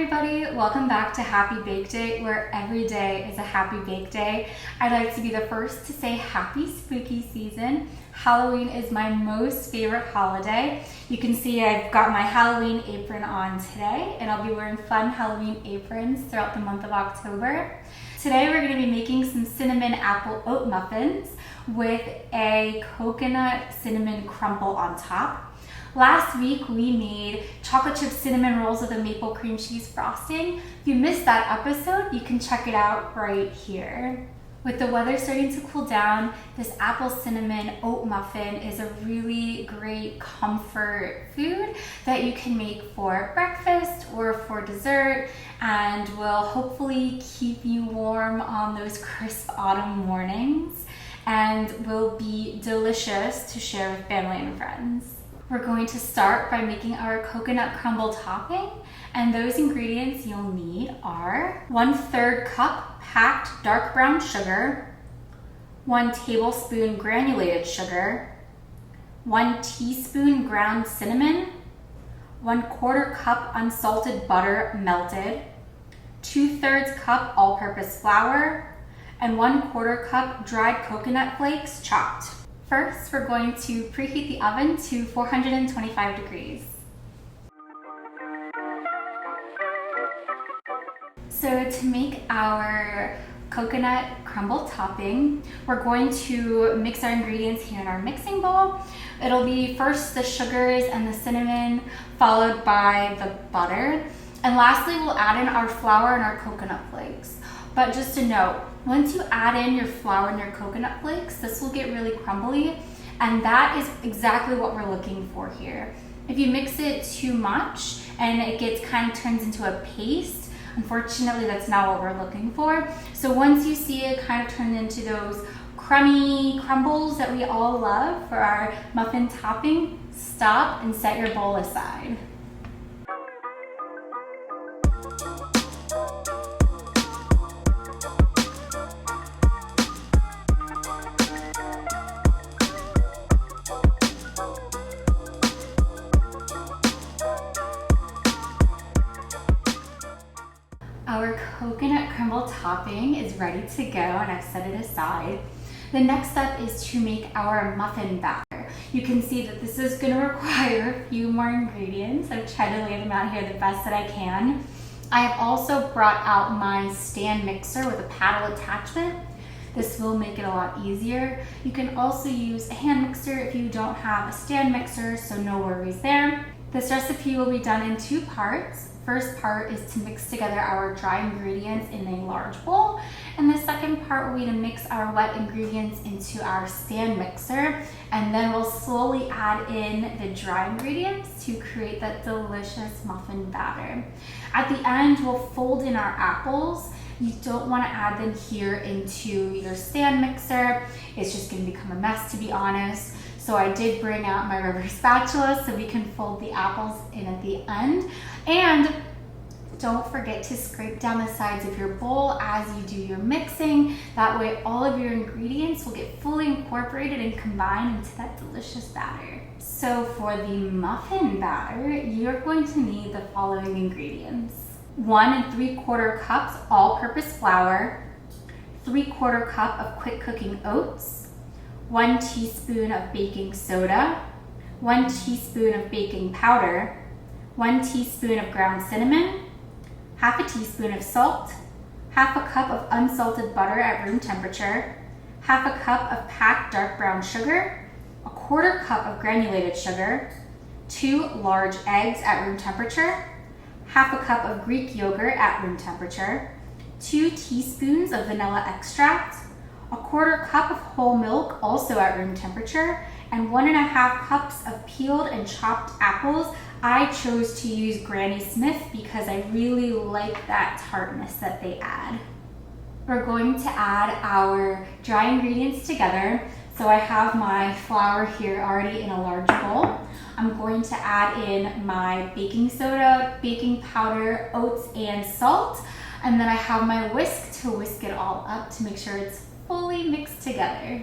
everybody, welcome back to Happy Bake Day, where every day is a happy bake day. I'd like to be the first to say happy spooky season. Halloween is my most favorite holiday. You can see I've got my Halloween apron on today, and I'll be wearing fun Halloween aprons throughout the month of October. Today we're going to be making some cinnamon apple oat muffins with a coconut cinnamon crumble on top. Last week we made chocolate chip cinnamon rolls with a maple cream cheese frosting. If you missed that episode, you can check it out right here. With the weather starting to cool down, this apple cinnamon oat muffin is a really great comfort food that you can make for breakfast or for dessert, and will hopefully keep you warm on those crisp autumn mornings, and will be delicious to share with family and friends. We're going to start by making our coconut crumble topping, and those ingredients you'll need are 1/3 cup packed dark brown sugar, 1 tablespoon granulated sugar, 1 teaspoon ground cinnamon, 1/4 cup unsalted butter melted, 2/3 cup all-purpose flour, and 1/4 cup dried coconut flakes chopped. First, we're going to preheat the oven to 425 degrees. So to make our coconut crumble topping, we're going to mix our ingredients here in our mixing bowl. It'll be first the sugars and the cinnamon, followed by the butter. And lastly, we'll add in our flour and our coconut flakes. But just a note, once you add in your flour and your coconut flakes, this will get really crumbly, and that is exactly what we're looking for here. If you mix it too much and it kind of turns into a paste, unfortunately that's not what we're looking for. So once you see it kind of turn into those crummy crumbles that we all love for our muffin topping, stop and set your bowl aside. Our coconut crumble topping is ready to go, and I've set it aside. The next step is to make our muffin batter. You can see that this is going to require a few more ingredients. I've tried to lay them out here the best that I can. I have also brought out my stand mixer with a paddle attachment. This will make it a lot easier. You can also use a hand mixer if you don't have a stand mixer, so no worries there. This recipe will be done in 2 parts. First part is to mix together our dry ingredients in a large bowl, and the second part will be to mix our wet ingredients into our stand mixer, and then we'll slowly add in the dry ingredients to create that delicious muffin batter. At the end, we'll fold in our apples. You don't want to add them here into your stand mixer. It's just going to become a mess, to be honest. So I did bring out my rubber spatula so we can fold the apples in at the end. And don't forget to scrape down the sides of your bowl as you do your mixing. That way all of your ingredients will get fully incorporated and combined into that delicious batter. So for the muffin batter, you're going to need the following ingredients. 1 3/4 cups all-purpose flour, 3/4 cup of quick cooking oats, 1 teaspoon of baking soda, 1 teaspoon of baking powder, 1 teaspoon of ground cinnamon, 1/2 teaspoon of salt, 1/2 cup of unsalted butter at room temperature, 1/2 cup of packed dark brown sugar, 1/4 cup of granulated sugar, 2 large eggs at room temperature, 1/2 cup of Greek yogurt at room temperature, 2 teaspoons of vanilla extract, 1/4 cup of whole milk also at room temperature, and 1.5 cups of peeled and chopped apples. I chose to use Granny Smith because I really like that tartness that they add. We're going to add our dry ingredients together. So I have my flour here already in a large bowl. I'm going to add in my baking soda, baking powder, oats, and salt. And then I have my whisk to whisk it all up to make sure it's fully mixed together.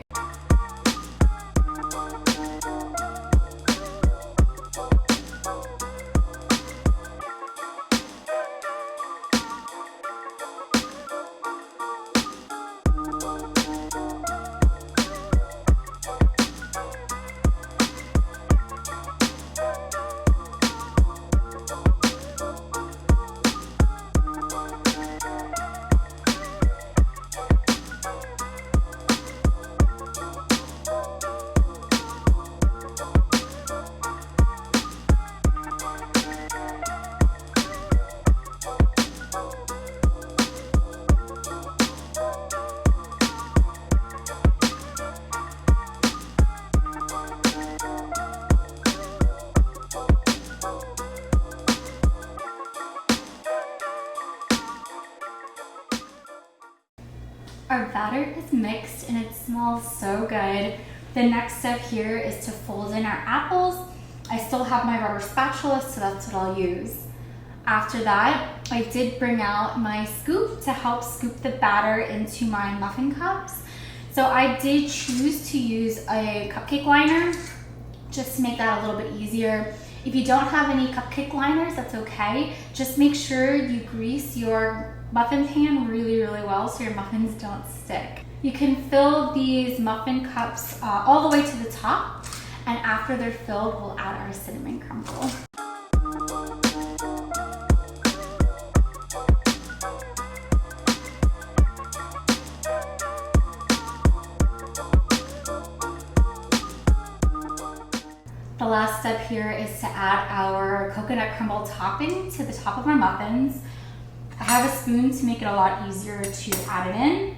mixed and it smells so good. The next step here is to fold in our apples. I still have my rubber spatula, so that's what I'll use. After that, I did bring out my scoop to help scoop the batter into my muffin cups. So I did choose to use a cupcake liner just to make that a little bit easier. If you don't have any cupcake liners, that's okay. Just make sure you grease your muffin pan really, really well so your muffins don't stick. You can fill these muffin cups all the way to the top, and after they're filled, we'll add our cinnamon crumble. The last step here is to add our coconut crumble topping to the top of our muffins. I have a spoon to make it a lot easier to add it in.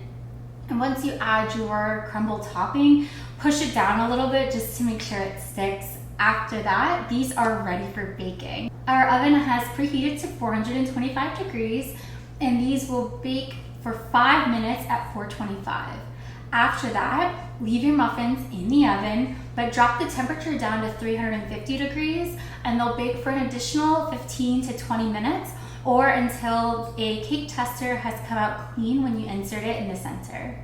And once you add your crumble topping, push it down a little bit just to make sure it sticks. After that, these are ready for baking. Our oven has preheated to 425 degrees, and these will bake for 5 minutes at 425. After that, leave your muffins in the oven, but drop the temperature down to 350 degrees, and they'll bake for an additional 15 to 20 minutes, or until a cake tester has come out clean when you insert it in the center.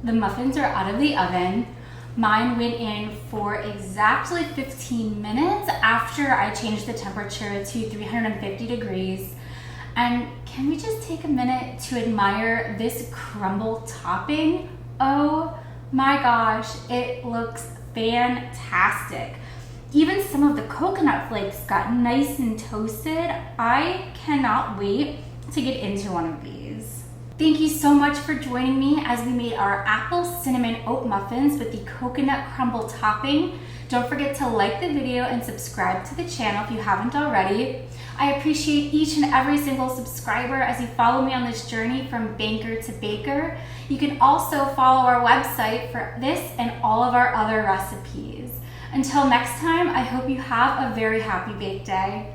The muffins are out of the oven. Mine went in for exactly 15 minutes after I changed the temperature to 350 degrees. And can we just take a minute to admire this crumble topping? Oh my gosh, it looks fantastic. Even some of the coconut flakes got nice and toasted. I cannot wait to get into one of these. Thank you so much for joining me as we made our apple cinnamon oat muffins with the coconut crumble topping. Don't forget to like the video and subscribe to the channel if you haven't already. I appreciate each and every single subscriber as you follow me on this journey from banker to baker. You can also follow our website for this and all of our other recipes. Until next time, I hope you have a very happy bake day.